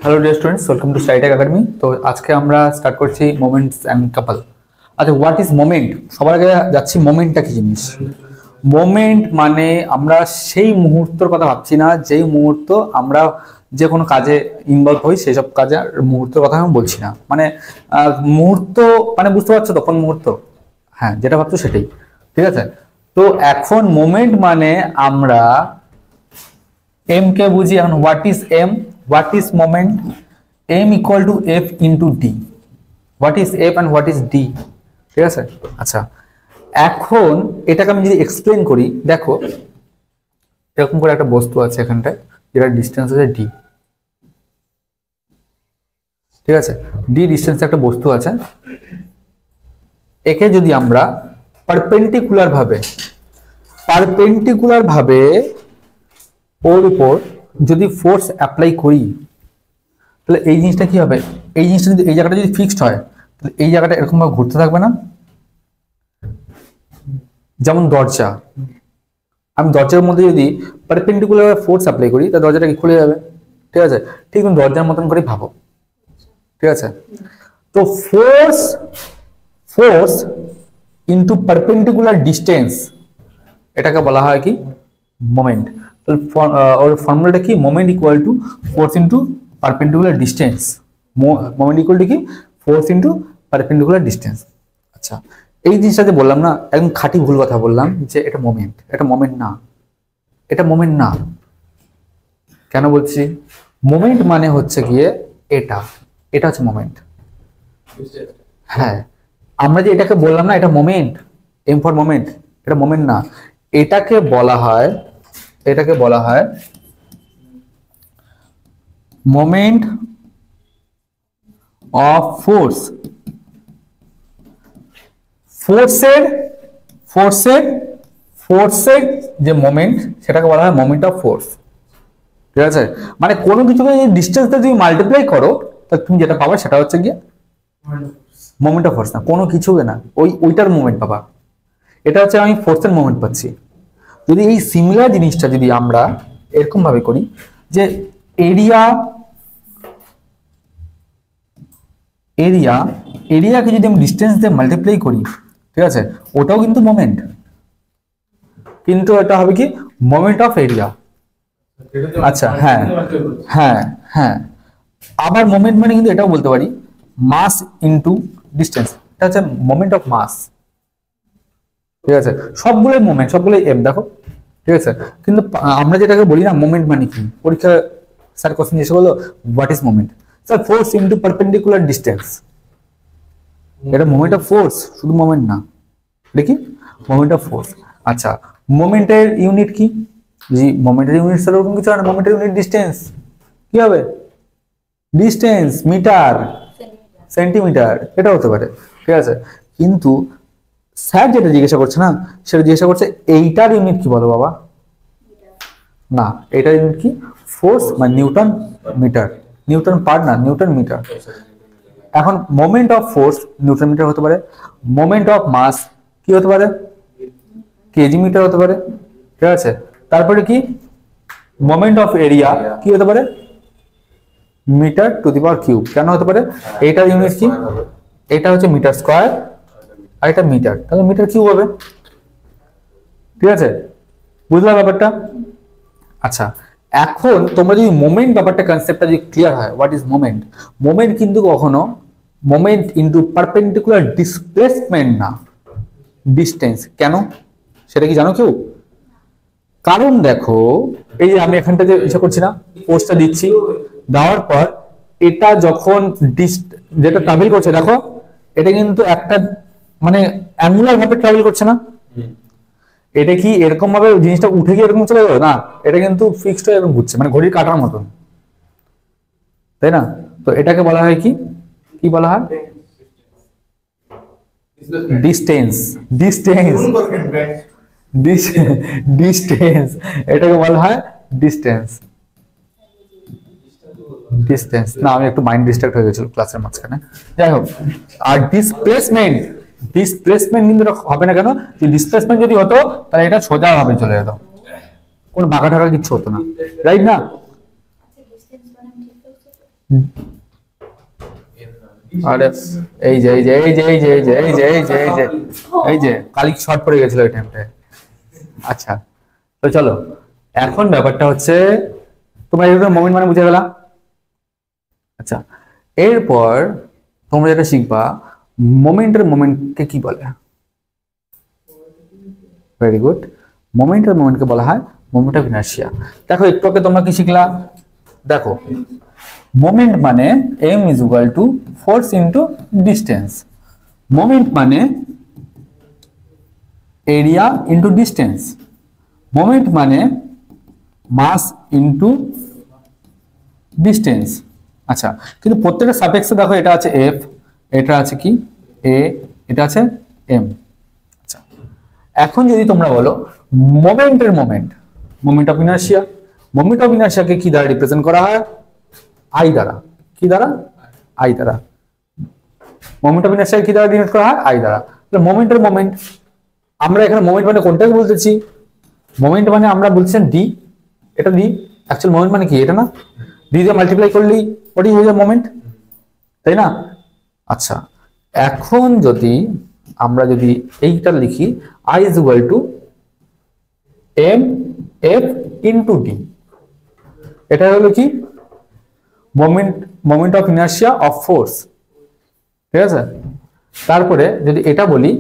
Hello dear students, welcome to Stytech academy. তো আজকে আমরা স্টার্ট করছি মোমেন্টস অ্যান্ড কাপল। আচ্ছা, হোয়াট ইজ মোমেন্ট? সবার আগে যাচ্ছি মোমেন্টটা কি জিনিস। মোমেন্ট মানে আমরা সেই মুহূর্তের কথা ভাবছি না, যেই মুহূর্ত আমরা যে কোনো কাজে ইনভলভ হই, সেই সব কাজে মুহূর্তের কথা আমি বলছি না। মানে মুহূর্ত মানে বুঝতে পারছো তো কোন মুহূর্ত? হ্যাঁ, যেটা ভাবছো সেটাই, ঠিক আছে। তো এখন মোমেন্ট মানে আমরা এম কে বুঝি। এখন what is M, what is moment? M equal to F into D. What is F and what is D, ঠিক আছে। আচ্ছা, এখন এটাকে আমি যদি এক্সপ্লেন করি, দেখো এরকম করে একটা বস্তু আছে এখানটায়, যেটা ডিস্টেন্স আছে ডি, ঠিক আছে। ডি ডিস্টেন্সে একটা বস্তু আছে। একে যদি আমরা পারপেন্ডিকুলার ভাবে ওর উপর যদি ফোর্স অ্যাপ্লাই করি, তাহলে এই জিনিসটা কি হবে? এই জিনিসটা যদি এই জায়গাটা যদি ফিক্সড হয়, তাহলে এই জায়গাটা এরকম ভাবে ঘুরতে থাকবে না? যেমন দরজা, আমি দরজার মধ্যে যদি পারপেন্ডিকুলার ফোর্স অ্যাপ্লাই করি, তাহলে দরজাটা কি খুলে যাবে, ঠিক আছে। ঠিক তুমি দরজার মতন করে ভাবো, ঠিক আছে। তো ফোর্স ইন্টু পারপেন্ডিকুলার ডিস্টেন্স, এটাকে বলা হয় কি? মোমেন্ট। তাহলে ওর ফর্মুলাটা কি? Moment equal to force into perpendicular distance. Moment equal to কি? Force into perpendicular distance. আচ্ছা, এই জিনিসটা যে বললাম না, একদম খাঁটি ভুল কথা বললাম যে এটা মোমেন্ট। এটা মোমেন্ট না, এটা মোমেন্ট না। কেন বলছি? মোমেন্ট মানে হচ্ছে গিয়ে এটা, এটা হচ্ছে মোমেন্ট। হ্যাঁ, আমরা যে এটাকে বললাম না এটা মোমেন্ট, এম ফর মোমেন্ট, এটা মোমেন্ট না। এটাকে বলা হয় মোমেন্ট অফ ফোর্স। ফোর্সের যে মোমেন্ট, সেটাকে বলা হয় মোমেন্ট অফ ফোর্স, ঠিক আছে। মানে কোনো কিছুকে যদি ডিস্টেন্সটা যদি মাল্টিপ্লাই করো, তাহলে তুমি যেটা পাবা সেটা হচ্ছে গিয়ে মোমেন্ট অফ ফোর্স। না, কোনো কিছু না, ওইটার মোমেন্ট পাবা। এটা হচ্ছে আমি ফোর্সের মোমেন্ট পাচ্ছি। যদি এই সিমিলার জিনিসটা যদি আমরা এরকম ভাবে করি যে এরিয়াকে যদি আমি ডিস্টেন্স দিয়ে মাল্টিপ্লাই করি, ঠিক আছে, ওটাও কিন্তু মোমেন্ট, কিন্তু এটা হবে কি? Moment of area. আচ্ছা, হ্যাঁ হ্যাঁ হ্যাঁ। আবার মোমেন্ট মানে কিন্তু এটাও বলতে পারি মাস ইন্টু ডিস্টেন্স। এটা হচ্ছে মোমেন্ট অফ মাস, ঠিক আছে। সবগুলোই মোমেন্ট, সবগুলোই এম, দেখো, ঠিক আছে। কিন্তু আমরা যেটাকে বলি না মোমেন্ট মানে কি, পরীক্ষা স্যার কোশ্চেন জিজ্ঞেস করলো what is moment, sir force into perpendicular distance. এটা মোমেন্ট অফ ফোর্স, শুধু মোমেন্ট না, দেখি মোমেন্ট অফ ফোর্স। আচ্ছা, মোমেন্টের ইউনিট কি? জি, মোমেন্টের ইউনিট স্যার ওরকম কিছু না। মোমেন্টের ইউনিট ডিস্টেন্স। কি হবে? ডিস্টেন্স মিটার, সেন্টিমিটার, এটা হতে পারে, ঠিক আছে। কিন্তু স্যার যেটা জিজ্ঞাসা করছে না, সেটা জিজ্ঞাসা করছে এইটার ইউনিট কি বলো বাবা? না, এটার ইউনিট কি? ফোর্স মানে নিউটন মিটার, নিউটন পার না, নিউটন মিটার। এখন moment of force newton metre হতে পারে, মোমেন্ট অফ মাস কি হতে পারে? কেজি মিটার হতে পারে, ঠিক আছে। তারপরে কি? মোমেন্ট অফ এরিয়া কি হতে পারে? Metre to the power cube. কেন হতে পারে? এইটার ইউনিট কি? এটা হচ্ছে মিটার স্কয়ার, আর এটা মিটার, তাহলে মিটার কিউব হবে, ঠিক আছে। বুঝলা ব্যাপারটা? আচ্ছা, এখন তোমরা যদি মোমেন্ট ব্যাপারটা কনসেপ্টটা যদি ক্লিয়ার হয়, হোয়াট ইজ মোমেন্ট? মোমেন্ট কিন্তু কখনো মোমেন্ট ইনটু পারপেন্ডিকুলার ডিসপ্লেসমেন্ট না, ডিস্টেন্স। কেন সেটা কি জানো কেউ? কারণ দেখো, এই যে আমি এখানটা যে ইচ্ছা করছি না, ফোর্সটা দিচ্ছি, দেওয়ার পর এটা যখন যেটা ট্রাভেল করছে, দেখো এটা কিন্তু একটা মানে অ্যাঙ্গুলার ভাবে ট্রাভেল করছে না। এটা কি এরকম ভাবে জিনিসটা উঠে গিয়ে এরকম চলে গেল না, এটা কিন্তু ফিক্সড হয়ে এরকম ঘুরছে, মানে ঘড়ির কাঁটার মতন, তাই না? তো এটাকে বলা হয় কি? কি বলা হয়? ডিস্টেন্স। ডিস্টেন্স, এটাকে বলা হয় ডিস্টেন্স। ডিস্টেন্স না, আমি একটু মাইন্ড ডিস্ট্রাক্ট হয়ে গেছিল ক্লাসের মাঝখানে, যাই হোক। আর ডিসপ্লেসমেন্ট কিন্তু হবে না। কেন? ডিসপ্লেসমেন্ট যদি হতো তাহলে এটা সোজা ভাবে চলে যেত, কোনো বাঁকা ঢাকা কিছু হতো না, রাইট না? আরে এই যে কালি শর্ট পড়ে গেছিল ওই টাইমটায়। আচ্ছা, তো চলো এখন ব্যাপারটা হচ্ছে তোমরা এরকম মোমেন্ট মানে বুঝে গেলা। আচ্ছা, এরপর তোমরা যেটা শিখবা মোমেন্টকে কি বলে। ভেরি গুড, মোমেন্টকে বলা হয় মোমেন্ট অফ ইনার্শিয়া। দেখো একটু আগে তোমরা কি শিখলা, দেখো মোমেন্ট মানে m is equal to force into distance. Moment মানে এরিয়া ইনটু ডিস্টেন্স। মোমেন্ট মানে মাস ইনটু ডিস্টেন্স। আচ্ছা, কিন্তু প্রত্যেকটা সাপেক্ষে দেখো এটা আছে f, এটা আছে কি a, এটা আছে m। আচ্ছা, এখন যদি তোমরা বলো moment of inertia, moment of ইনার্শিয়াকে কি দ্বারা রিপ্রেজেন্ট করা হয়? আই দ্বারা। কি দ্বারা? আই দ্বারা। মোমেন্ট অফ ইনার্শিয়া কি দ্বারা ডিনোট করা হয়? আই দ্বারা। তাহলে মোমেন্ট আমরা এখানে মোমেন্ট মানে কোনটাকে বলতেছি? মোমেন্ট মানে আমরা বলছেন ডি, এটা ডি। অ্যাকচুয়াল মোমেন্ট মানে কি? এটা না, ডি দিয়ে মাল্টিপ্লাই করলেই ওটাই হয়ে যায় মোমেন্ট, তাই না? আচ্ছা, এখন যদি আমরা এইটা লিখি I is equal to M F into D, এটা হলো কি moment of inertia of force, ঠিক আছে? তারপরে যদি এটা বলি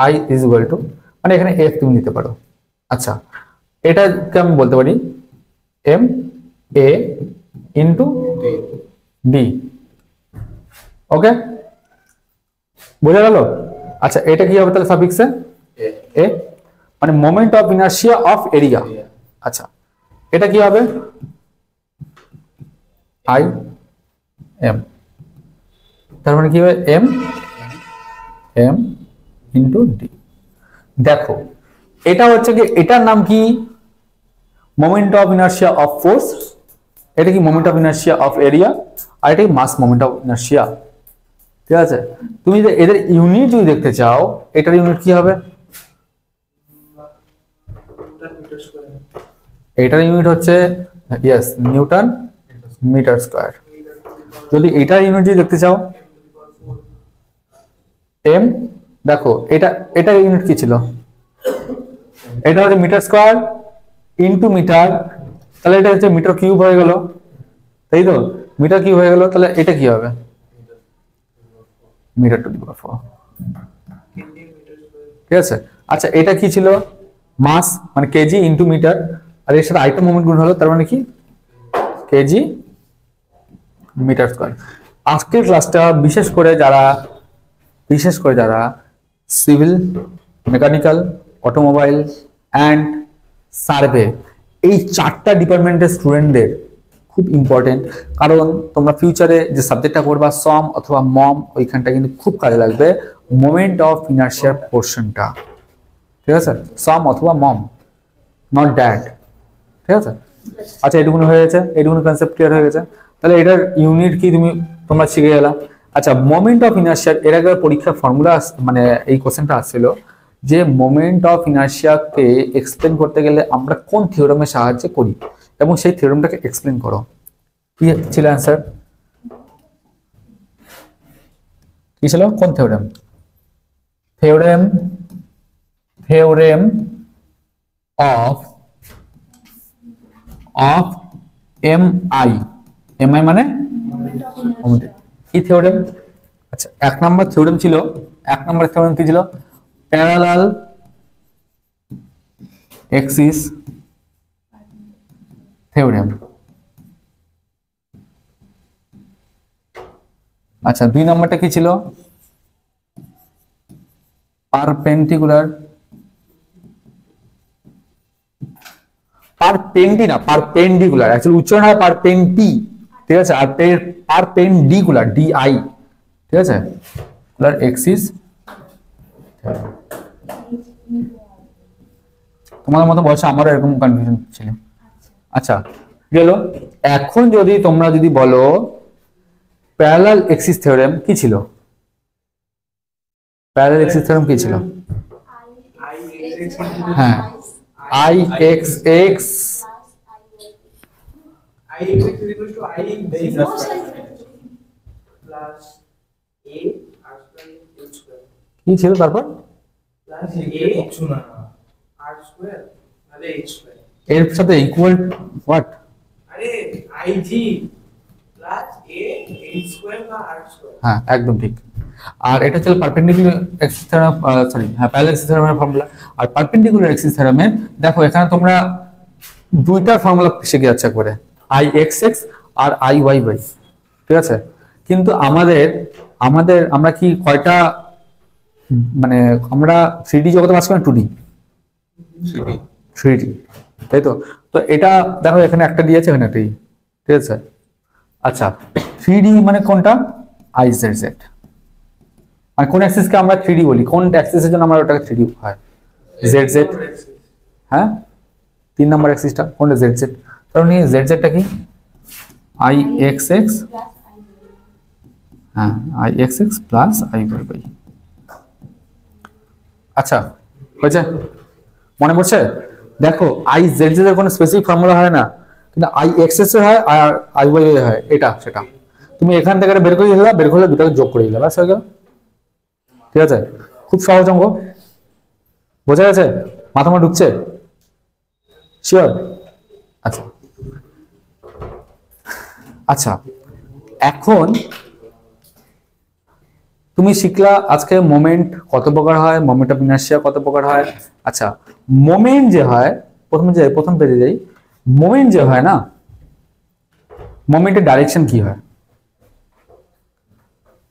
আই ইজ ইকুয়াল টু, মানে এখানে এফ তুমি নিতে পারো। আচ্ছা, এটাকে আমি বলতে পারি এম এ ইনটু ডি। ওকে, বোঝা গেল? আচ্ছা, এটা কি হবে তাহলে সাফিক্সে এ, মানে moment of inertia of area. আচ্ছা, এটা কি হবে? আই এম, তার মানে কি হবে এম ইনটু ডি। দেখো এটা হচ্ছে কি, এটার নাম কি? Moment of inertia of force. এটা কি moment of inertia of area, আর এটা কি মাস মোমেন্ট অফ ইনার্শিয়া, ঠিক আছে? তুমি যদি এদের ইউনিট যদি দেখতে চাও, এটার ইউনিট কি হবে? এটার ইউনিট হচ্ছে ইয়েস নিউটন মিটার স্কয়ার। যদি এটার ইউনিট যদি দেখতে চাও এম, দেখো এটার ইউনিট কি ছিল? এটা হচ্ছে মিটার স্কয়ার ইনটু মিটার, তাহলে এটা হচ্ছে মিটার কিউব হয়ে গেল, তাই তো? মিটার কিউব হয়ে গেল, তাহলে এটা কি হবে? মিটার টু দি পাওয়ার 4, ঠিক আছে? আচ্ছা, এটা কি ছিল? মাস মানে কেজি ইনটু মিটার, আর এর সাথে আইটেম মোমেন্ট গুণ হলো, তার মানে কি কেজি মিটার স্কয়ার। আজকের ক্লাসটা বিশেষ করে যারা civil, mechanical, automobile and survey, এই চারটা ডিপার্টমেন্টের স্টুডেন্টদের খুব ইম্পর্টেন্ট, কারণ তোমরা ফিউচারে যে সাবজেক্টটা পড়বা সম অথবা মম, ওইখানটা কিন্তু খুব কাজে লাগবে মোমেন্ট অফ ইনার্শিয়ার পোর্শনটা, ঠিক আছে? সম অথবা মম, নট ড্যাট, ঠিক আছে? আচ্ছা, এটুকুনি হয়ে গেছে, এটুকুনি কনসেপ্ট ক্লিয়ার হয়ে গেছে। তাহলে এটার ইউনিট কি তোমরা শিখে গেলা। আচ্ছা, মোমেন্ট অফ ইনার্শিয়ার এর আগে পরীক্ষার ফর্মুলা মানে এই কোশ্চেনটা আসছিল যে মোমেন্ট অফ ইনার্শিয়াকে এক্সপ্লেন করতে গেলে আমরা কোন থিওরেমের সাহায্যে করি, এবং সেই থিওরেমটাকে এক্সপ্লেন করো। কি ছিল অ্যান্সার? কি ছিল? কোন theorem? Theorem of M I মানে কি থিওরেম? আচ্ছা, এক নম্বর থিওরেম কি ছিল? Parallel axis theorem. আচ্ছা, দুই নম্বরটা কি ছিল? পারপেন্ডিকুলার অ্যাকচুয়ালি উচ্চারণ হয় পারপেন্টি, ঠিক আছে? আর পারপেন্ডিকুলার ডিআই, ঠিক আছে? এক্সিস তোমাদের মতো বয়সে আমারও এরকম কনফিউশন ছিল। আচ্ছা, গেল। এখন তোমরা বলো প্যারালাল এক্সিস থিওরেম কি ছিল? প্যারালাল এক্সিস থিওরেম কি ছিল? হ্যাঁ, I x x Ix is equal to I plus A R square H square কি ছিল তারপর plus A R square তাহলে H square এর সাথে ইকুয়াল হোয়াট আরে IG plus A H square বা R square হ্যাঁ একদম ঠিক আর এটা ছিল পারপেন্ডিকুলার এক্সিস থিওরাম সরি হ্যাঁ প্যারালাল এক্সিস থিওরামের ফর্মুলা আর পারপেন্ডিকুলার এক্সিস থিওরামে দেখো এখানে তোমরা দুইটার ফর্মুলা শিখে যাচ্ছে করে IXX আর IYY ঠিক আছে কিন্তু আমরা কি কয়টা মানে আমরা 3D জগতে বাস করি 2D 3D তাই তো তো এটা দেখো এখানে একটা দিয়েছে এখানে একটা ঠিক আছে আচ্ছা 3D মানে কোনটা IZZ আর কোন অ্যাক্সিসকে আমরা 3D বলি কোন অ্যাক্সিসের জন্য আমরা ওটাকে 3D হয় ZZ হ্যাঁ 3 নম্বর অ্যাক্সিসটা কোনটা ZZ তাহলে নিয়ে ZZ টা কি IXX হ্যাঁ IXX প্লাস IYY আচ্ছা হয়েছে মনে পড়ছে দেখো IZZ এর কোনো স্পেসিফিক ফর্মুলা হয় না কিন্তু IXX এর হয় আর IYY এর হয় এটা সেটা তুমি এখান থেকে বের করে দিলা বের করলে দুটোকে যোগ করে দিলা ব্যাস হয়ে গেল ঠিক আছে খুব সহজ অঙ্ক বোঝা গেছে মাথা ঢুকছে শিওর আচ্ছা আচ্ছা এখন তুমি শিখলা আজকে মোমেন্ট কত প্রকার হয় মোমেন্ট অফ ইনার্শিয়া কত প্রকার হয় আচ্ছা মোমেন্ট যে হয় প্রথম পেজে যাই মোমেন্ট যে হয় না মোমেন্টের ডাইরেকশন কি হয়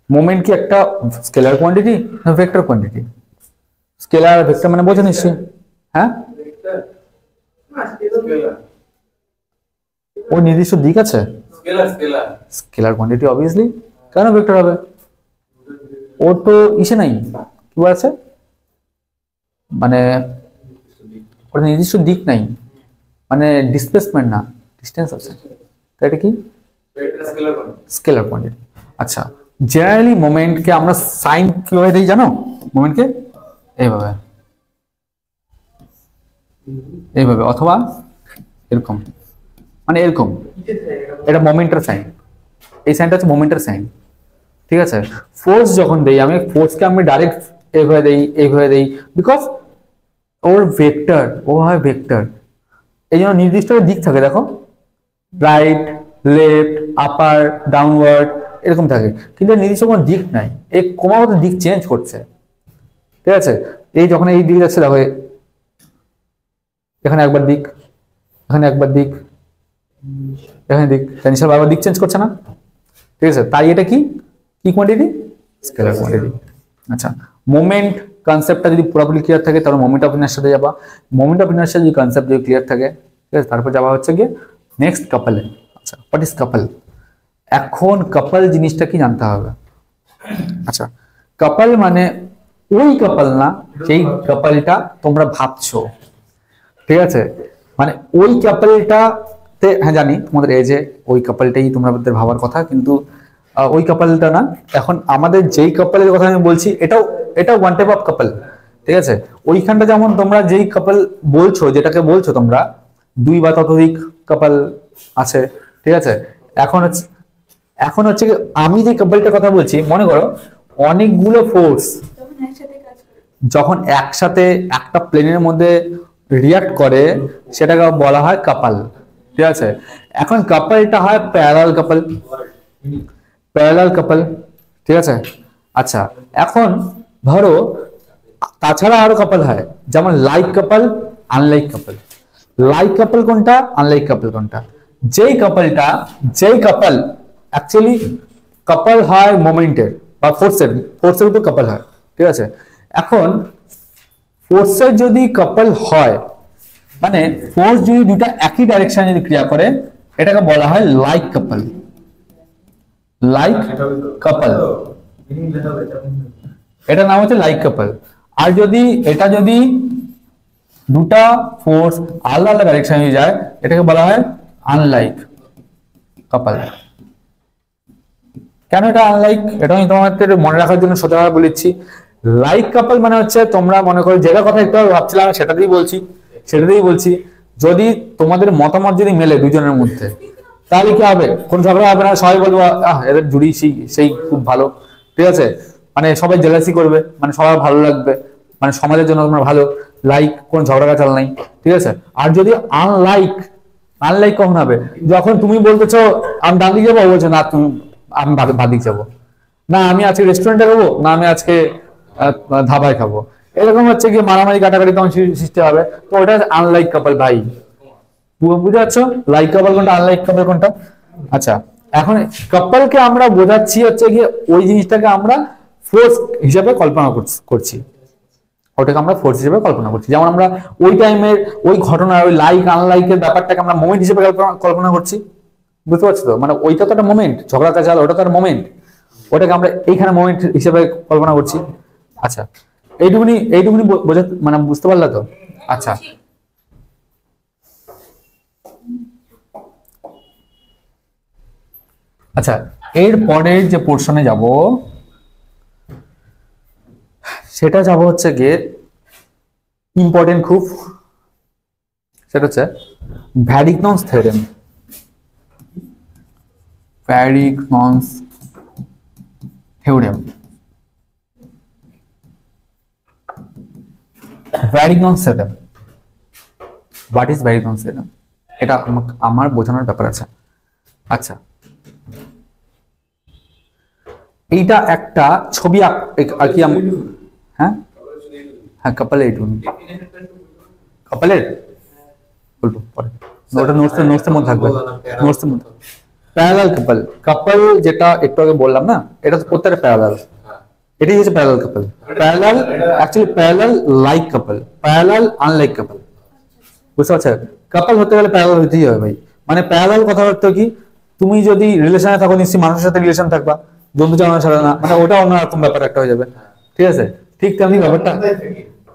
মোমেন্ট কি একটা স্কেলার কোয়ান্টিটি না ভেক্টর কোয়ান্টিটি স্কেলার ভেক্টর মানে বোঝো নিশ্চয়ই হ্যাঁ ও নির্দিষ্ট দিক আছে স্কেলার কোয়ান্টিটি অবভিয়াসলি কেন ভেক্টর হবে ও তো ইসে নাই কি আছে মানে ওর নির্দিষ্ট দিক নাই মানে ডিসপ্লেসমেন্ট না ডিসটেন্স আছে তাই এটা কি স্কেলার কোয়ান্টিটি আচ্ছা জেনারেলি মোমেন্টকে আমরা সাইন কিভাবে দিই জানো মোমেন্টকে এইভাবে অথবা এরকম মানে এরকম এটা মোমেন্টের সাইন এই সাইনটা হচ্ছে মোমেন্টের সাইন ঠিক আছে ফোর্স যখন দেই আমি ফোর্সকে আমি ডাইরেক্ট এইভাবে দেই বিকজ ওর ভেক্টর ও হয় ভেক্টর এই জন্য নির্দিষ্ট দিক থাকে দেখো রাইট লেফট আপার ডাউনওয়ার্ড এরকম থাকে কিন্তু নির্দিষ্ট কোনো দিক নাই এই ক্রমাগত দিক চেঞ্জ করছে ঠিক আছে এই যখন এই দিকে যাচ্ছে দেখো এখানে একবার দিক এখানে একবার দিক এখানে দিক টেনশন বারবার দিক চেঞ্জ করছে না ঠিক আছে তাই এটা কি কোয়ান্টিটি স্কেলার কোয়ান্টিটি আচ্ছা মোমেন্ট কনসেপ্টটা যদি পুরোপুরি ক্লিয়ার থাকে তাহলে মোমেন্ট অফ ইনার্শিয়াতে যাবা মোমেন্ট অফ ইনার্শিয়া যদি কনসেপ্ট যদি ক্লিয়ার থাকে ঠিক আছে তারপর যাওয়া হচ্ছে গিয়ে নেক্সট কাপলে আচ্ছা হোয়াট ইজ কাপল এখন কাপল জিনিসটা কি জানতে হবে আচ্ছা কাপল মানে ওই কাপল না যেই কাপলটা তোমরা ভাবছো ঠিক আছে মানে ওই কাপলটাতে হ্যাঁ জানি তোমাদের এজে ওই কাপলটাই তোমাদের ভাবার কথা কিন্তু ওই কাপলটা না এখন আমাদের যেই কাপলের কথা আমি বলছি এটাও ওয়ান টাইপ অফ কাপল ঠিক আছে ওইখানটা যেমন তোমরা যেই কাপল বলছো যেটাকে বলছো তোমরা দুই বা ততোধিক কাপল আছে ঠিক আছে এখন হচ্ছে আমি যে কাপলটার কথা বলছি মনে করো অনেকগুলো ফোর্স যখন একসাথে একটা প্লেনের মধ্যে রিয়াক্ট করে সেটাকে বলা হয় কাপল ঠিক আছে এখন কাপলটা হয় প্যারালাল কাপল ঠিক আছে আচ্ছা এখন ধরো তাছাড়া আরো কাপল হয় যেমন লাইক কাপল আনলাইক কাপল লাইক কাপল কোনটা আনলাইক কাপল কোনটা যেই কাপল অ্যাকচুয়ালি কাপল হয় মোমেন্টের বা ফোর্সের উপর কাপল হয় ঠিক আছে এখন ফোর্সের যদি কাপল হয় মানে ফোর্স যদি দুটা একই ডাইরেকশনে যদি ক্রিয়া করে এটাকে বলা হয় লাইক কাপল এটা নাম হচ্ছে লাইক কাপল আর যদি দুটা ফোর্স আলাদা আলাদা ডাইরেকশনে যায় এটাকে বলা হয় আনলাইক কাপল কেন এটা আনলাইক এটা আমি তোমাদের মনে রাখার জন্য সোজাভাবে বলেছি লাইক কাপল মানে হচ্ছে তোমরা মনে করো যেটা কথা একটু ভাবছিলাম সেটাতেই বলছি যদি তোমাদের মতামত যদি মেলে দুজনের মধ্যে তাহলে কি হবে? কোন ঝগড়া হবে না, সবাই বলবো এদের জুড়ি সেই খুব ভালো, ঠিক আছে, মানে সবাই জেলাসি করবে, মানে সবার ভালো লাগবে, মানে সমাজের জন্য তোমার ভালো, লাইক, কোন ঝগড়া কাচাল নাই, ঠিক আছে। আর যদি আনলাইক, আনলাইক কখন হবে? যখন তুমি বলতেছো আমি ডান দিকে যাবো, ও বলছে না তুমি, আমি বাঁ দিকে যাবো, না আমি আজকে রেস্টুরেন্টে খাবো, না আমি আজকে ধাবায় খাবো, এরকম হচ্ছে কি মারামারি কাটাকাটি তখন সৃষ্টি হবে। তো ওটা আনলাইক কাপল ভাই, বুঝতে পারছো? লাইক কাপল কোনটা, আনলাইক কাপল কোনটা? আচ্ছা, এখন কাপলকে আমরা বোঝাচ্ছি হচ্ছে গিয়ে ওই জিনিসটাকে আমরা ফোর্স হিসাবে কল্পনা করছি, ওটাকে আমরা ফোর্স হিসেবে কল্পনা করছি। যেমন আমরা ওই টাইমের ওই ঘটনার ওই লাইক আনলাইকের ব্যাপারটাকে আমরা মোমেন্ট হিসেবে কল্পনা করছি, বুঝতে পারছো তো? মানে ওইটা তো একটা মোমেন্ট, ঝগড়া কাচাল ওটা তো একটা মোমেন্ট, ওটাকে আমরা এইখানে মোমেন্ট হিসেবে কল্পনা করছি। আচ্ছা, এইটুকুনি বোঝা, মানে বুঝতে পারলা তো? আচ্ছা, আচ্ছা, এর পরের যে পোর্শনে যাব সেটা যাব হচ্ছে গিয়ে ইম্পর্টেন্ট খুব, সেটা হচ্ছে Varignon's theorem. Varignon's theorem, Varignon's theorem, what is Varignon's theorem, এটা আমার বোঝানোর ব্যাপার আছে। আচ্ছা, এইটা একটা ছবি আর কি, হ্যাঁ হ্যাঁ, কাপলের এইটুকু, কাপলের বলবো পরে, ওটা নোটসের মধ্যে থাকবে, নোটসের মধ্যে। প্যারালাল কাপল, কাপল যেটা একটু আগে বললাম না, এটা তো প্রত্যেকটা প্যারালাল, এটাই হচ্ছে প্যারালাল কাপল। প্যারালাল অ্যাকচুয়ালি প্যারালাল লাইক কাপল, প্যারালাল আনলাইক কাপল, বুঝতে পারছো? কাপল হতে গেলে প্যারালাল হতেই হবে ভাই। মানে প্যারালাল কথা অর্থ কি, তুমি যদি রিলেশনে থাকো নিশ্চয়ই মানুষের সাথে রিলেশন থাকবা, বন্ধু জানার সাথে না, মানে ওটা অন্যরকম ব্যাপার একটা হয়ে যাবে, ঠিক আছে? ঠিক তেমনি ব্যাপারটা,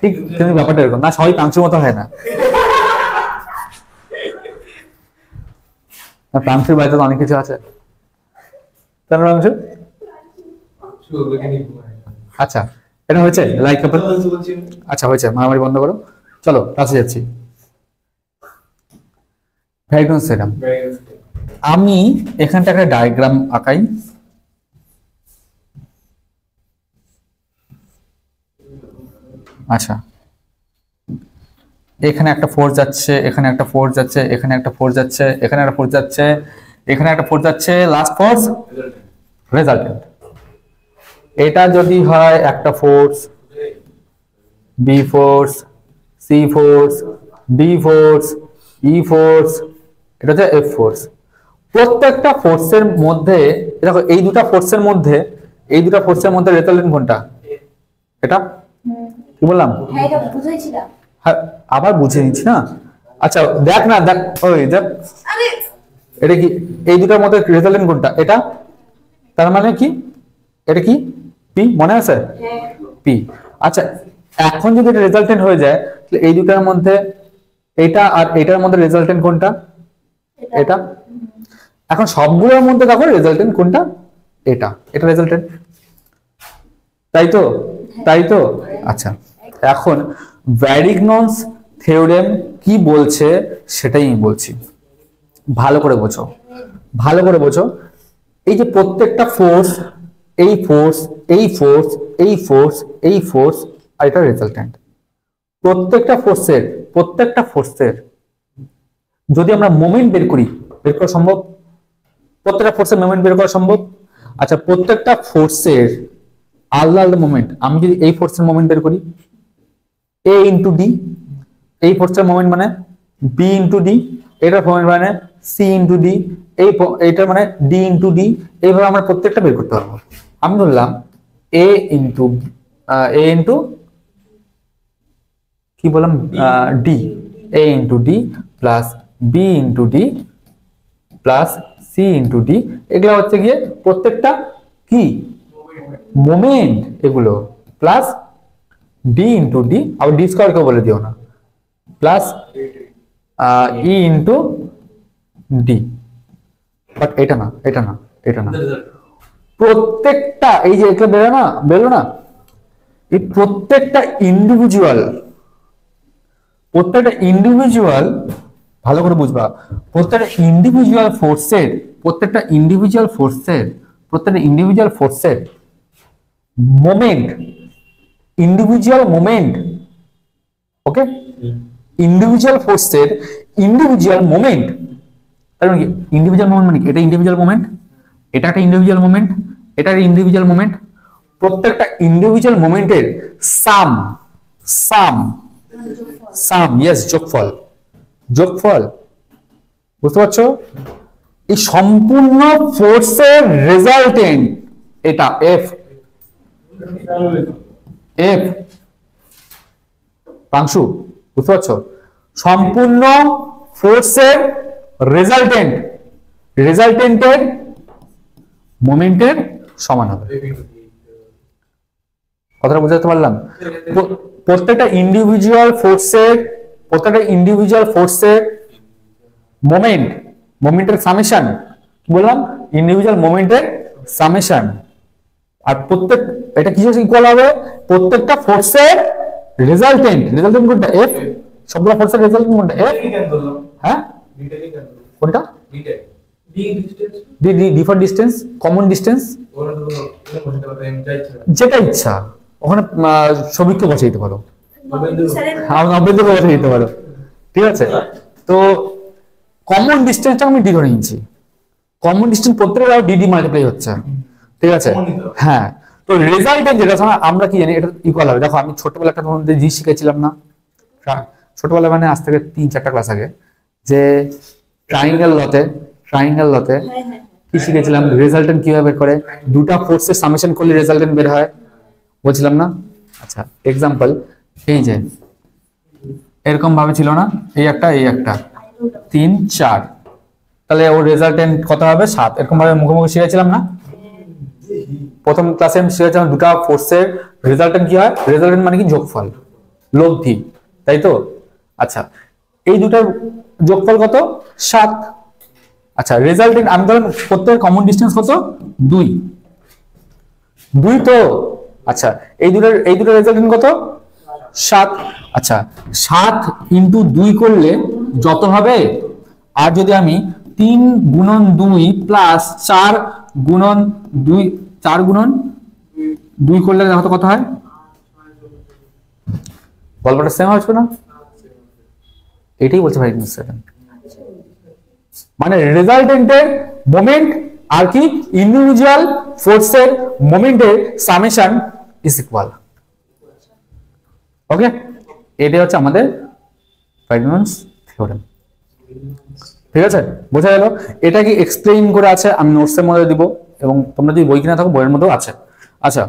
ঠিক তেমনি ব্যাপারটা এরকম না, সবাই পাংশুর মতো হয় না, পাংশুর বাড়িতে তো অনেক কিছু আছে, তাই না পাংশু? আচ্ছা, এটা হয়েছে লাইক কাপল। আচ্ছা হয়েছে, মারামারি বন্ধ করো, চলো কাছে যাচ্ছি। ভ্যারিগনস থিওরেম, আমি এখানটা একটা ডায়াগ্রাম আঁকাই। আচ্ছা, এখানে একটা ফোর্স যাচ্ছে, এখানে একটা ফোর্স যাচ্ছে, এখানে একটা ফোর্স যাচ্ছে, এখানে একটা ফোর্স যাচ্ছে, এখানে একটা ফোর্স যাচ্ছে, লাস্ট ফোর্স রেজাল্টেন্ট। এটা যদি হয় একটা force, B force, C force, D force, E force, এটা হচ্ছে এফ ফোর্স। প্রত্যেকটা ফোর্সের মধ্যে দেখো, এই দুটো ফোর্সের মধ্যে, এই দুটো ফোর্সের মধ্যে রেজাল্টেন্ট কোনটা? এটা কি বললাম? হ্যাঁ, আবার বুঝে নিচ্ছি না। আচ্ছা দেখ না, দেখ ওই দেখ, এটা কি এই দুটার মধ্যে রেজাল্টেন্ট কোনটা? এটা, তার মানে কি এটা কি পি, মনে আছে পি? আচ্ছা, এখন যদি এটা রেজাল্টেন্ট হয়ে যায় তাহলে এই দুটার মধ্যে এটা আর এটার মধ্যে রেজাল্টেন্ট কোনটা? এটা। এখন সবগুলোর মধ্যে দেখো রেজাল্টেন্ট কোনটা? এটা, এটা রেজাল্টেন্ট, তাই তো? তাই তো? আচ্ছা, এখন ভ্যারিগনস থিওরেম কি বলছে সেটাই আমি বলছি, ভালো করে বোঝো, ভালো করে বোঝো। এই যে প্রত্যেকটা ফোর্স, এই ফোর্স, এই ফোর্স, এই ফোর্স, এই ফোর্স, আর এটা রেজাল্টেন্ট। প্রত্যেকটা ফোর্সের যদি আমরা মোমেন্ট বের করা সম্ভব? প্রত্যেকটা ফোর্সের মোমেন্ট বের করা সম্ভব? আচ্ছা, প্রত্যেকটা ফোর্সের আলাদা আলাদা মোমেন্ট, আমি যদি এই ফোর্সের মোমেন্ট বের করি, এ ইন্টু ডি, এই ফোর্সের মোমেন্ট মানে বি ইন্টু ডি, এটার মোমেন্ট মানে সি ইন্টু ডি, এইটার মানে ডি ইন্টু ডি, এইভাবে আমরা প্রত্যেকটা বের করতে পারবো। আমি বললাম এ ইন্টু কি বললাম, D, A into D plus B into D plus C into D, এগুলো হচ্ছে গিয়ে প্রত্যেকটা কি মোমেন্ট, এগুলো প্লাস ডি ইন্টু ডি, আবার ডি স্কোয়ার কেউ বলে দিও না, plus E into D. But এটা না, এটা না, এটা না, প্রত্যেকটা এই যে এটা বেরো না, এই প্রত্যেকটা ইন্ডিভিজুয়াল ভালো করে বুঝবা, প্রত্যেকটা ইন্ডিভিজুয়াল ফোর্সের মোমেন্ট, ইন্ডিভিজুয়াল মোমেন্ট, ওকে, ইন্ডিভিজুয়াল ফোর্সের ইন্ডিভিজুয়াল মোমেন্ট, তার মানে কি ইন্ডিভিজুয়াল মোমেন্ট মানে কি, এটা ইন্ডিভিজুয়াল মোমেন্ট, এটা একটা ইন্ডিভিজুয়াল মোমেন্ট, এটা একটা ইন্ডিভিজুয়াল মোমেন্ট, প্রত্যেকটা ইন্ডিভিজুয়াল মোমেন্টের সাম সাম সাম ইয়েস যোগফল, বুঝতে পারছো? এই সম্পূর্ণ ফোর্সের রেজাল্টেন্ট এটা এফ পাংশু, বুঝতে পারছো? সম্পূর্ণ ফোর্সের রেজাল্টেন্টের মোমেন্টের সমান হবে। কথাটা বুঝাতে পারলাম? প্রত্যেকটা ইন্ডিভিজুয়াল ফোর্সের মোমেন্টের সামেশন, বললাম ইন্ডিভিজুয়াল মোমেন্টের সামেশন, আর এটা কিসের ইকুয়াল হবে? প্রত্যেকটা ফোর্সের রেজাল্টেন্ট কোনটা? এফ। সবগুলো ফোর্সের রেজাল্টেন্ট কোনটা? এফ। হ্যাঁ, কোনটা? D for distance, common distance, যেটা ইচ্ছা ওখানে সবিককে বসে দিতে পারো, বসে দিতে পারো, ঠিক আছে? তো কমন ডিস্টেন্সটা আমি ডি ধরে নিয়েছি, কমন ডিস্টেন্স প্রত্যেকটা ডিডি মাল্টিপ্লাই হচ্ছে, ঠিক আছে? হ্যাঁ, তো রেজাল্টেন্ট যেটা আমরা কি জানি এটা ইকুয়াল হবে। দেখো আমি ছোটবেলা একটা তোমাদের জি শিখেছিলাম না, ছোটবেলা মানে আজ থেকে 3-4টা ক্লাস আগে, যে ট্রায়াঙ্গেল লতে কি শিখেছিলাম? রেজাল্টেন্ট কিভাবে বের করে, দুটা ফোর্সের সামেশন করলে রেজাল্টেন্ট বের হয়, বলছিলাম না? আচ্ছা, এক্সাম্পল এই যে এরকম ভাবে ছিল না, এই একটা 3 4, তাহলে ওর রেজাল্টেন্ট কত হবে? 7। এরকম ভাবে মুখোমুখি শিখেছিলাম না? প্রথম ক্লাসে আমি শিখেছিলাম দুটা ফোর্সের রেজাল্টেন্ট কি হয়, রেজাল্টেন্ট মানে কি যোগফল, লব্ধি, তাই তো? আচ্ছা, এই দুটার যোগফল কত? 7। আচ্ছা, রেজাল্টেন্ট আমি ধরলাম প্রত্যেকের কমন ডিস্টেন্স কত? 2 তো। আচ্ছা, এই দুটার রেজাল্টেন্ট কত? 7। আচ্ছা, 7 ইন্টু 2 করলে যত হবে, আর যদি আমি 3 গুণন 2 প্লাস 4 গুণন 2 করলে দেখো কত হয়? গল্পটা সেম আসবে না? এটাই বলছে ভাই, মানে রেজাল্টেন্টের মোমেন্ট আর কি ইন্ডিভিজুয়াল ফোর্সের মোমেন্টের সামেশন ইজ ইকুয়াল। ওকে, এটাই হচ্ছে আমাদের ফাইডম্যানস থিওরেম, ঠিক আছে? বোঝা গেল? এটা কি এক্সপ্লেইন করে আছে, আমি নোটসের মধ্যে দিব, এবং তোমরা যদি বই কিনা থাকো বইয়ের মধ্যেও আছে। আচ্ছা,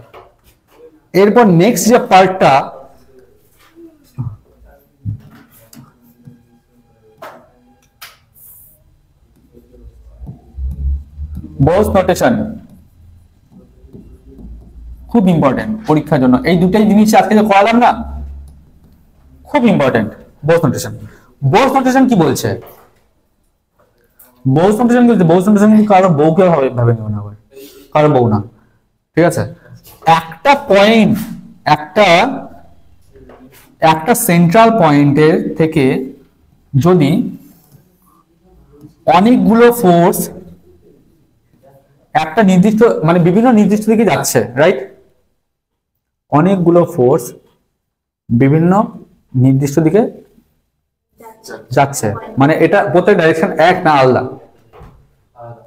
এরপর নেক্সট যে পার্টটা, বোস নোটেশন, খুব ইম্পর্টেন্ট পরীক্ষার জন্য। এই দুটাই জিনিস আজকে যে করালাম না, খুব ইম্পর্টেন্ট। বোস নোটেশন কি বলছে? বোস নোটেশন কারো বউকে ভাবে নিও না, কারো বউ না, ঠিক আছে? একটা পয়েন্ট, একটা সেন্ট্রাল পয়েন্টের থেকে যদি অনেকগুলো ফোর্স একটা নির্দিষ্ট মানে বিভিন্ন নির্দিষ্ট দিকে যাচ্ছে, রাইট? অনেকগুলো ফোর্স বিভিন্ন নির্দিষ্ট দিকে যাচ্ছে, মানে এটা প্রত্যেক ডাইরেকশন এক না আলাদা,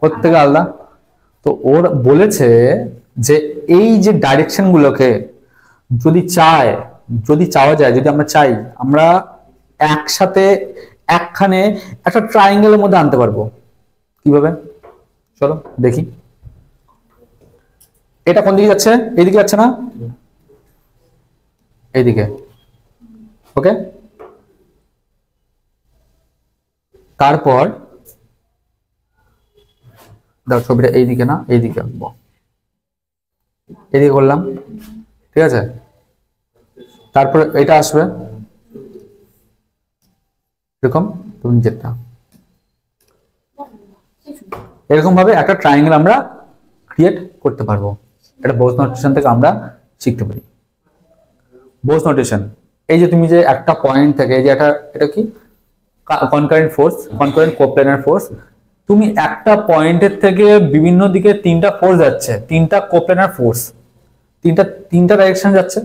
প্রত্যেকে আলাদা। তো ওর বলেছে যে এই যে ডাইরেকশন গুলোকে যদি চাওয়া যায়, যদি আমরা চাই, আমরা একসাথে একখানে একটা ট্রায়াঙ্গেলের মধ্যে আনতে পারবো। কিভাবে? চলো দেখি। এটা কোন দিকে যাচ্ছে? এইদিকে যাচ্ছে না? এইদিকে, ওকে। তারপর দেখো ছবিটা এইদিকে না, এইদিকে আঁকবো, এদিকে করলাম, ঠিক আছে? তারপর এটা আসবে এরকম, তুমি যেটা এরকম ভাবে একটা ট্রায়াঙ্গেল আমরা ক্রিয়েট করতে পারবো। এটা বোস নোটেশন থেকে আমরা শিখতে পারি। বোস নোটেশন, এই যে তুমি যে একটা পয়েন্ট থেকে, এই যে এটা কি কনকারেন্ট ফোর্স, কনকারেন্ট কোপ্ল্যানার ফোর্স। তুমি একটা পয়েন্টের থেকে বিভিন্ন দিকে তিনটা ফোর্স যাচ্ছে, তিনটা কোপ্ল্যানার ফোর্স, তিনটা ডাইরেকশন যাচ্ছে।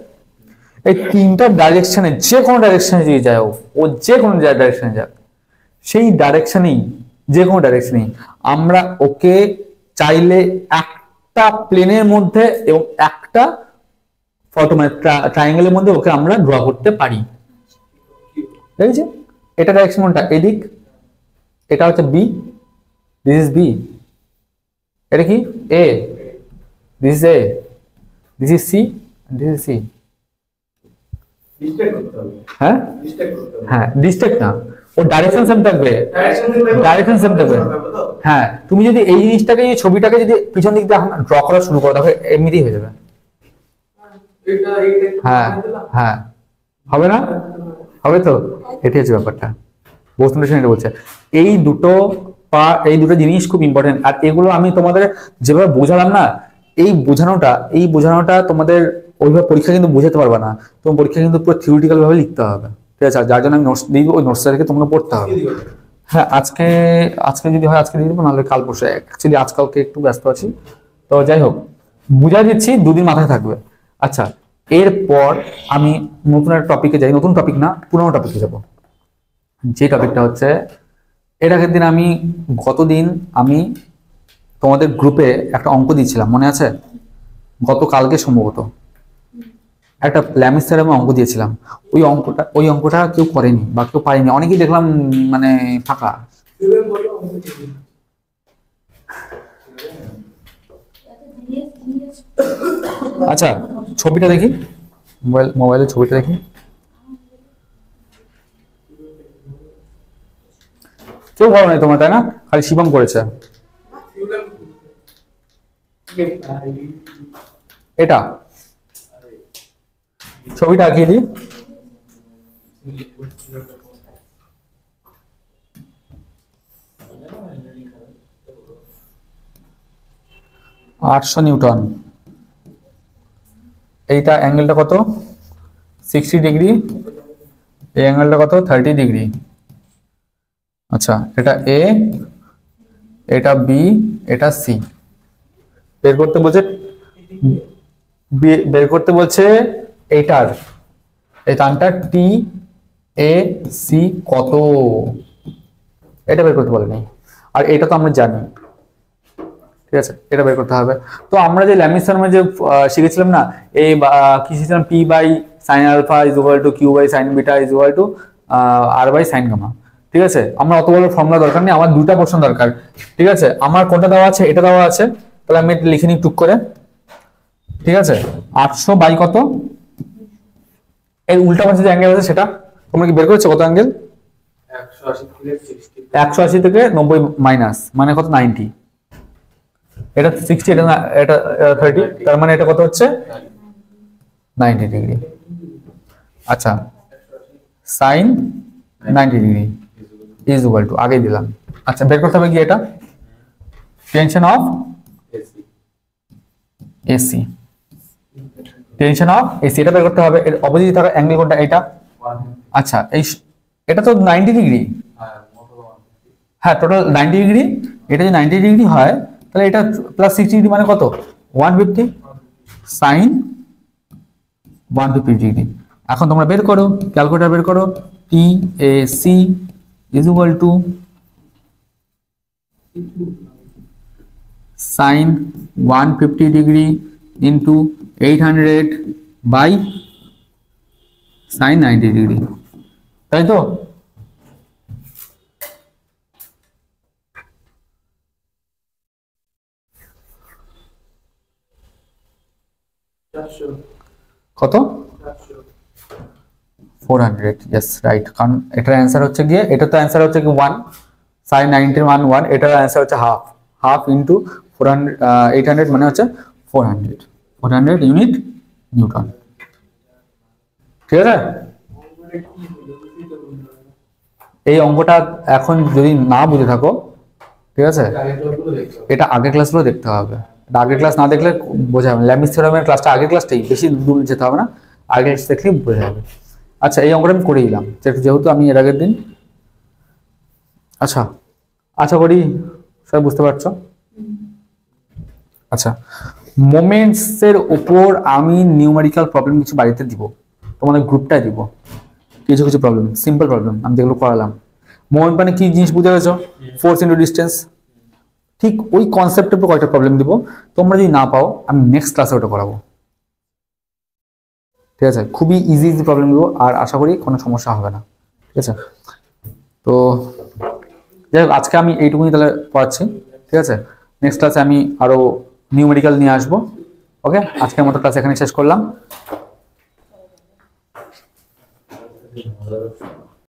এই তিনটা ডাইরেকশনে যে কোনো ডাইরেকশনে যদি যায়, ও যে কোনো ডাইরেকশনে যাক, সেই ডাইরেকশনেই, যে কোনো ডাইরেকশনেই আমরা ওকে চাইলে একটা প্লেনের মধ্যে এবং একটা ফটো মানে ট্রায়াঙ্গেলের মধ্যে ওকে আমরা ড্র করতে পারি। ঠিক আছে, এটা ডাইরেকশন কোনটা? এদিক, এটা হচ্ছে বি, দিস ইজ বি, এটা কি A, this is A, this is C, this is C. হ্যাঁ হ্যাঁ, ডিস্ট্রাক্ট না, ও ডাইরেকশন সেম থাকবে, ডাইরেকশন সেম থাকবে। হ্যাঁ, তুমি যদি এই জিনিসটাকে, এই ছবিটাকে যদি পিছন দিক দিয়ে ড্র করা শুরু করো, তাহলে এমনিতেই হয়ে যাবে। হ্যাঁ হ্যাঁ, হবে না? হবে তো, এটাই হচ্ছে ব্যাপারটা। বস্তুটা এটা বলছে, এই দুটো জিনিস খুব ইম্পর্টেন্ট। আর এগুলো আমি তোমাদের যেভাবে বোঝালাম না, এই বোঝানোটা তোমাদের ওইভাবে পরীক্ষা কিন্তু বোঝাতে পারবে না। তোমার পরীক্ষা কিন্তু পুরো থিওরিটিক্যাল ভাবে লিখতে হবে। ঠিক আছে, যার জন্য আমি নোটস দিয়ে দিব, ওই নোটসটা থেকে তোমাকে পড়তে হবে। হ্যাঁ, আজকে যদি হয় আজকে দিয়ে দিব, নাহলে কাল পরশু। অ্যাকচুয়ালি আজকালকে একটু ব্যস্ত আছি, তো যাই হোক, বুঝাই দিচ্ছি, দুদিন মাথায় থাকবে। আচ্ছা, এরপর আমি নতুন একটা টপিকে যাই, নতুন টপিক না, পুরোনো টপিকে যাব। যে টপিকটা হচ্ছে, এর আগের দিন গতদিন আমি তোমাদের গ্রুপে একটা অঙ্ক দিয়েছিলাম, মনে আছে? গতকালকে সম্ভবত একটা ল্যামিস থিওরেমে অঙ্ক দিয়েছিলাম। ওই অঙ্কটা কেউ করেনি বা কেউ পারেনি, অনেকেই দেখলাম মানে ফাঁকা। আচ্ছা, ছবিটা দেখি, মোবাইলের ছবিটা দেখি। কেউ বলো নাই তোমার, তাই না? খালি শিবম করেছে। এটা ছবিটা আঁকিয়ে দিই। আটশো নিউটন। এইটা অ্যাঙ্গেলটা কত? 60 ডিগ্রি। এই অ্যাঙ্গেলটা কত? 30 ডিগ্রি। আচ্ছা, এটা এ, এটা বি, এটা সি। বের করতে বলছে এইটার, এই টানটা টি এ সি কত, এটা বের করতে বলেনি। আর এটা তো আমরা জানি, ঠিক আছে, এটা বের করতে হবে। তো আমরা যে ল্যামিস থিওরেমে যে শিখেছিলাম না, এই কি শিখেছিলাম, P by sine alpha is equal to Q by sine beta is equal to R by sine gamma. ঠিক আছে, আমার অত বড় ফর্মুলা দরকার নেই, আমার দুটা পোর্শন দরকার। ঠিক আছে, আমার কোনটা দেওয়া আছে? এটা দেওয়া আছে, তাহলে আমি এটা লিখে নিই টুক করে। ঠিক আছে, 800 বাই কত, এর উল্টা পাশে যে অ্যাঙ্গেল আছে সেটা তোমরা কি বের করেছো? কত অ্যাঙ্গেল? 180 থেকে 90 মাইনাস, মানে কত? 90। এটা 60, এটা 30, তার মানে এটা কত হচ্ছে? 90 ডিগ্রি। আচ্ছা, sine 90 degree is equal to, আগে দিলাম। আচ্ছা, বের করতে হবে কি এটা? Tension of AC, tension of AC, এটা বের করতে হবে। এর অপোজিট থাকা অ্যাঙ্গেল কোনটা? এটা। আচ্ছা, এটা তো 90 ডিগ্রি। হ্যাঁ, টোটাল 90 ডিগ্রি। এটা যদি 90 ডিগ্রি হয়, তাহলে এটা প্লাস 60 ডিগ্রি মানে কত? 150 সাইন 150 ডিগ্রি। এখন তোমরা বের করো, ক্যালকুলেটর বের করো। T A C is equal to sine 150 degree into 800 by sine 90 degree, তাই তো? কত? 400, ইয়েস রাইট। কারণ এটার অ্যান্সার হচ্ছে গিয়ে, এটা তো অ্যান্সার হচ্ছে কি 1, সাইন 90 মান 1, এটার অ্যান্সার হচ্ছে হাফ ইন্টু 400, 800 মানে হচ্ছে 400 ইউনিট নিউটন। ঠিক আছে, এই অঙ্কটা এখন যদি না বুঝে থাকো, ঠিক আছে, এটা আগের ক্লাসগুলো দেখতে হবে। আগের ক্লাস না দেখলে বোঝা যাবে। ল্যামিস থিওরেমের ক্লাসটা আগের ক্লাসটাই, বেশি দূর যেতে হবে না, আগের ক্লাস দেখলেই বোঝা যাবে। আচ্ছা, এই অঙ্কটা আমি করে দিলাম, যেহেতু আমি এর আগের দিন আচ্ছা, আশা করি সবাই বুঝতে পারছো। আচ্ছা, মোমেন্টস এর উপর আমি নিউমেরিক্যাল প্রবলেম কিছু বাড়িতে দিব, তোমাদের গ্রুপটাই দিব কিছু কিছু প্রবলেম, সিম্পল প্রবলেম আমি যেগুলো করালাম। মোমেন্ট মানে কি জিনিস বুঝে গেছো? Force into distance. ঠিক ওই কনসেপ্টের উপর কয়েকটা প্রবলেম দিব, তোমরা যদি না পাও আমি নেক্সট ক্লাসে ওটা করাবো। ঠিক আছে, খুবই ইজি ইজি প্রবলেম দিব, আর আশা করি কোনো সমস্যা হবে না। ঠিক আছে, তো যাই হোক আজকে আমি এইটুকুনি তাহলে পড়াচ্ছি। ঠিক আছে, নেক্সট ক্লাসে আমি আরো নিউমেরিক্যাল নিয়ে আসবো। ওকে, আজকের মতো ক্লাস এখানে শেষ করলাম।